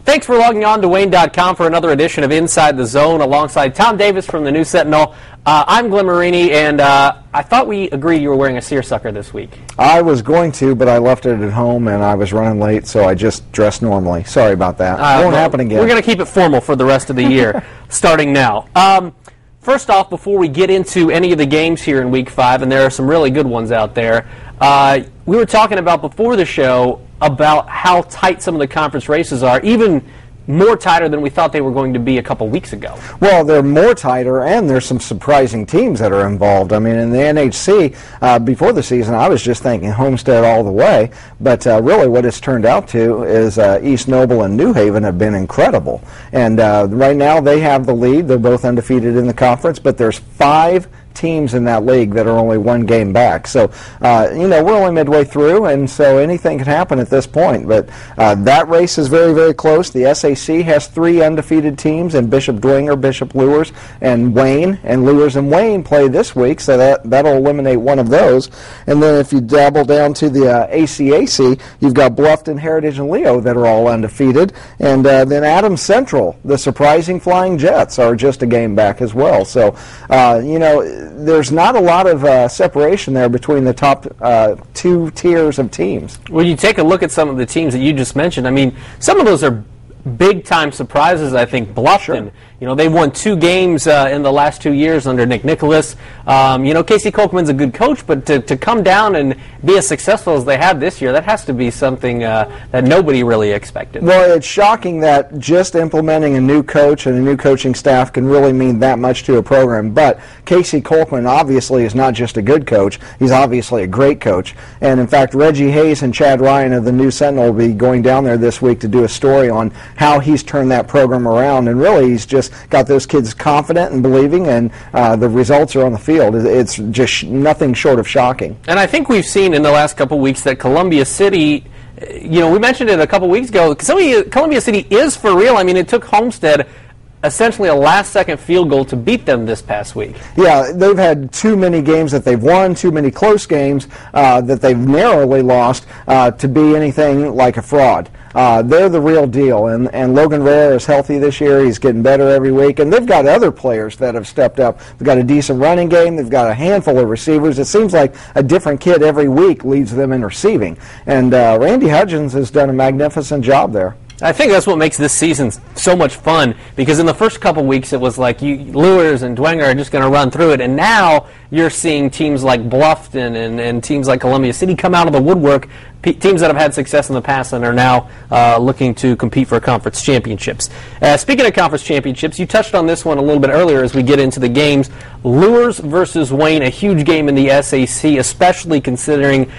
Thanks for logging on to Wayne.com for another edition of Inside the Zone alongside Tom Davis from the News Sentinel. I'm Glenn Marini, and I thought we agreed you were wearing a seersucker this week. I was going to, but I left it at home, and I was running late, so I just dressed normally. Sorry about that. Won't happen again. We're going to keep it formal for the rest of the year, starting now. First off, before we get into any of the games here in Week 5, and there are some really good ones out there, we were talking about before the show about how tight some of the conference races are, even more tighter than we thought they were going to be a couple weeks ago. Well, they're more tighter, and there's some surprising teams that are involved. I mean, in the NHC, before the season, I was just thinking Homestead all the way, but really what it's turned out to is East Noble and New Haven have been incredible. And right now they have the lead. They're both undefeated in the conference, but there's 5 teams in that league that are only 1 game back. So, we're only midway through, and so anything can happen at this point. But that race is very, very close. The SAC has 3 undefeated teams, and Bishop Dwenger, Bishop Luers, and Wayne. And Luers and Wayne play this week, so that'll eliminate one of those. And then if you dabble down to the ACAC, you've got Bluffton, Heritage, and Leo that are all undefeated. And then Adams Central, the surprising Flying Jets, are just a game back as well. So, there's not a lot of separation there between the top 2 tiers of teams. When you take a look at some of the teams that you just mentioned, I mean, some of those are big-time surprises, I think. Bluffton, they won 2 games in the last 2 years under Nick Nicholas. Casey Kolkman's a good coach, but to come down and be as successful as they have this year, that has to be something that nobody really expected. Well, it's shocking that just implementing a new coach and a new coaching staff can really mean that much to a program. But Casey Kolkman obviously is not just a good coach. He's obviously a great coach. And, in fact, Reggie Hayes and Chad Ryan of the News Sentinel will be going down there this week to do a story on how he's turned that program around. And really, he's just got those kids confident and believing, and the results are on the field. It's just nothing short of shocking. And I think we've seen in the last couple weeks that Columbia City, we mentioned it a couple weeks ago, Columbia City is for real. I mean, it took Homestead essentially a last-second field goal to beat them this past week. Yeah, they've had too many games that they've won, too many close games that they've narrowly lost to be anything like a fraud. They're the real deal, and Logan Rare is healthy this year. He's getting better every week, and they've got other players that have stepped up. They've got a decent running game. They've got a handful of receivers. It seems like a different kid every week leads them in receiving, and Randy Hudgens has done a magnificent job there. I think that's what makes this season so much fun, because in the first couple weeks it was like Luers and Dwenger are just going to run through it, and now you're seeing teams like Bluffton and teams like Columbia City come out of the woodwork, teams that have had success in the past and are now looking to compete for conference championships. Speaking of conference championships, you touched on this one a little bit earlier as we get into the games. Luers versus Wayne, a huge game in the SAC, especially considering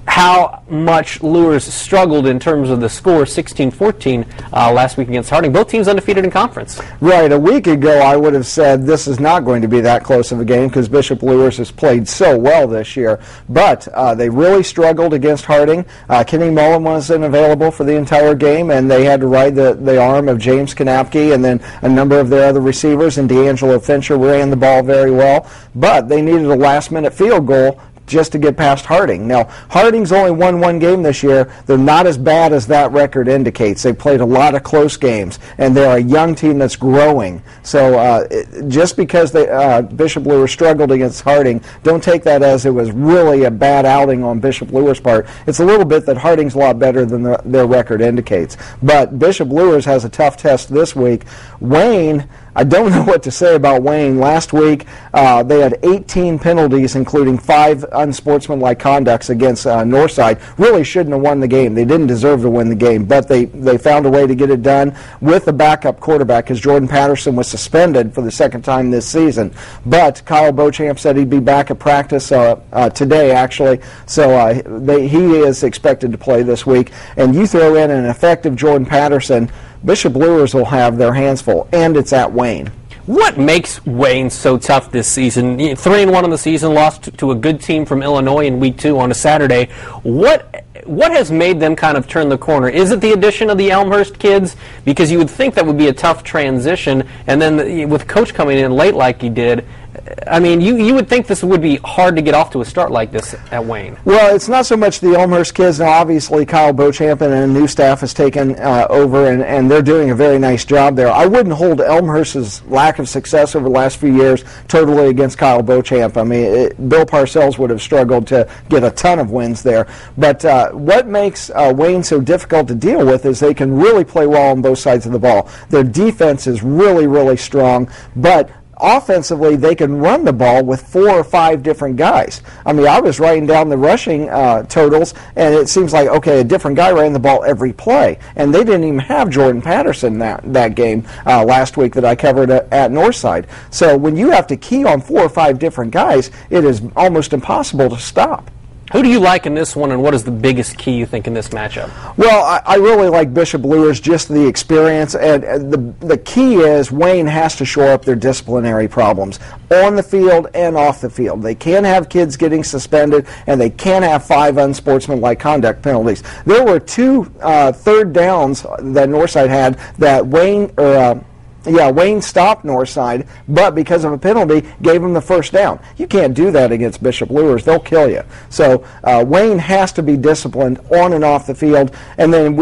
how much Luers struggled in terms of the score, 16-14 last week against Harding. Both teams undefeated in conference. Right. A week ago, I would have said this is not going to be that close of a game because Bishop Luers has played so well this year. But they really struggled against Harding. Kenny Mullen wasn't available for the entire game, and they had to ride the arm of James Kanapke and then a number of their other receivers, and D'Angelo Fincher ran the ball very well. But they needed a last-minute field goal just to get past Harding. Now, Harding's only won 1 game this year. They're not as bad as that record indicates. They played a lot of close games, and they're a young team that's growing. So just because Bishop Luers struggled against Harding, don't take that as it was really a bad outing on Bishop Luers' part. It's a little bit that Harding's a lot better than their record indicates. But Bishop Luers has a tough test this week. Wayne, I don't know what to say about Wayne. Last week, they had 18 penalties, including 5 unsportsmanlike conducts against Northside. Really shouldn't have won the game. They didn't deserve to win the game, but they found a way to get it done with a backup quarterback because Jordan Patterson was suspended for the 2nd time this season. But Kyle Beauchamp said he'd be back at practice today, actually. So he is expected to play this week. And you throw in an effective Jordan Patterson, Bishop Luers will have their hands full, and it's at Wayne. What makes Wayne so tough this season? 3-1 in the season, lost to a good team from Illinois in Week 2 on a Saturday. What has made them kind of turn the corner? Is it the addition of the Elmhurst kids? Because you would think that would be a tough transition, and then with Coach coming in late like he did, I mean, you would think this would be hard to get off to a start like this at Wayne. Well, it's not so much the Elmhurst kids. Now, obviously, Kyle Beauchamp and a new staff has taken over, and they're doing a very nice job there. I wouldn't hold Elmhurst's lack of success over the last few years totally against Kyle Beauchamp. I mean, Bill Parcells would have struggled to get a ton of wins there. But what makes Wayne so difficult to deal with is they can really play well on both sides of the ball. Their defense is really, really strong, but offensively, they can run the ball with 4 or 5 different guys. I mean, I was writing down the rushing totals, and it seems like, okay, a different guy ran the ball every play. And they didn't even have Jordan Patterson that game last week that I covered at Northside. So when you have to key on 4 or 5 different guys, it is almost impossible to stop. Who do you like in this one, and what is the biggest key you think in this matchup? Well, I really like Bishop Luers, just the experience, and the key is Wayne has to shore up their disciplinary problems on the field and off the field. They can't have kids getting suspended, and they can't have 5 unsportsmanlike conduct penalties. There were 2 third downs that Northside had that Wayne stopped Northside, but because of a penalty, gave them the first down. You can't do that against Bishop Luers. They'll kill you. So Wayne has to be disciplined on and off the field, and then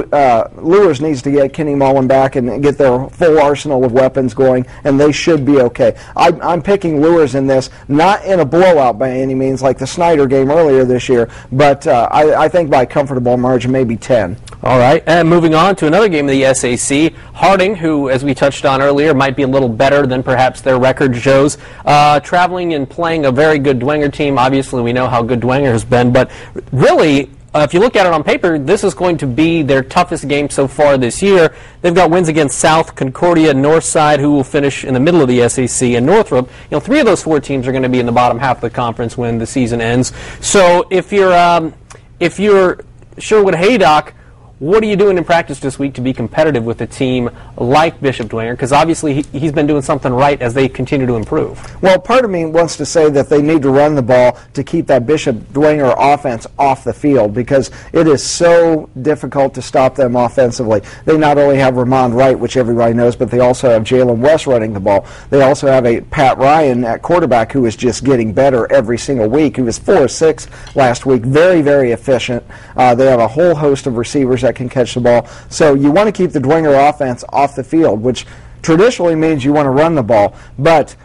Luers needs to get Kenny Mullen back and get their full arsenal of weapons going, and they should be okay. I'm picking Luers in this, not in a blowout by any means like the Snyder game earlier this year, but I think by a comfortable margin, maybe 10. All right, and moving on to another game of the SAC, Harding, who, as we touched on earlier, might be a little better than perhaps their record shows, traveling and playing a very good Dwenger team. Obviously, we know how good Dwenger has been, but really, if you look at it on paper, this is going to be their toughest game so far this year. They've got wins against South, Concordia, Northside, who will finish in the middle of the SAC, and Northrop. 3 of those 4 teams are going to be in the bottom half of the conference when the season ends. So if you're Sherwood Haydock, what are you doing in practice this week to be competitive with a team like Bishop Dwenger? Because obviously he's been doing something right as they continue to improve. Well, part of me wants to say that they need to run the ball to keep that Bishop Dwenger offense off the field, because it is so difficult to stop them offensively. They not only have Ramond Wright, which everybody knows, but they also have Jalen West running the ball. They also have a Pat Ryan at quarterback who is just getting better every single week. He was 4-6 last week, very, very efficient. They have a whole host of receivers that can catch the ball. So you want to keep the Dwenger offense off the field, which traditionally means you want to run the ball. But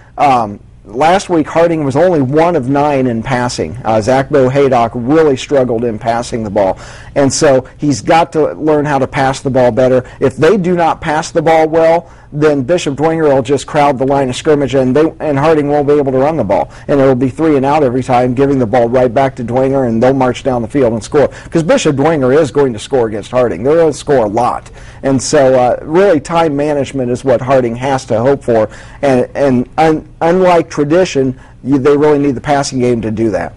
last week, Harding was only 1 of 9 in passing. Zach Bo Haydock really struggled in passing the ball. And so he's got to learn how to pass the ball better. If they do not pass the ball well, then Bishop Dwenger will just crowd the line of scrimmage, and Harding won't be able to run the ball. And it will be 3 and out every time, giving the ball right back to Dwenger, and they'll march down the field and score. Because Bishop Dwenger is going to score against Harding. They're going to score a lot. And so really time management is what Harding has to hope for. And unlike tradition, they really need the passing game to do that.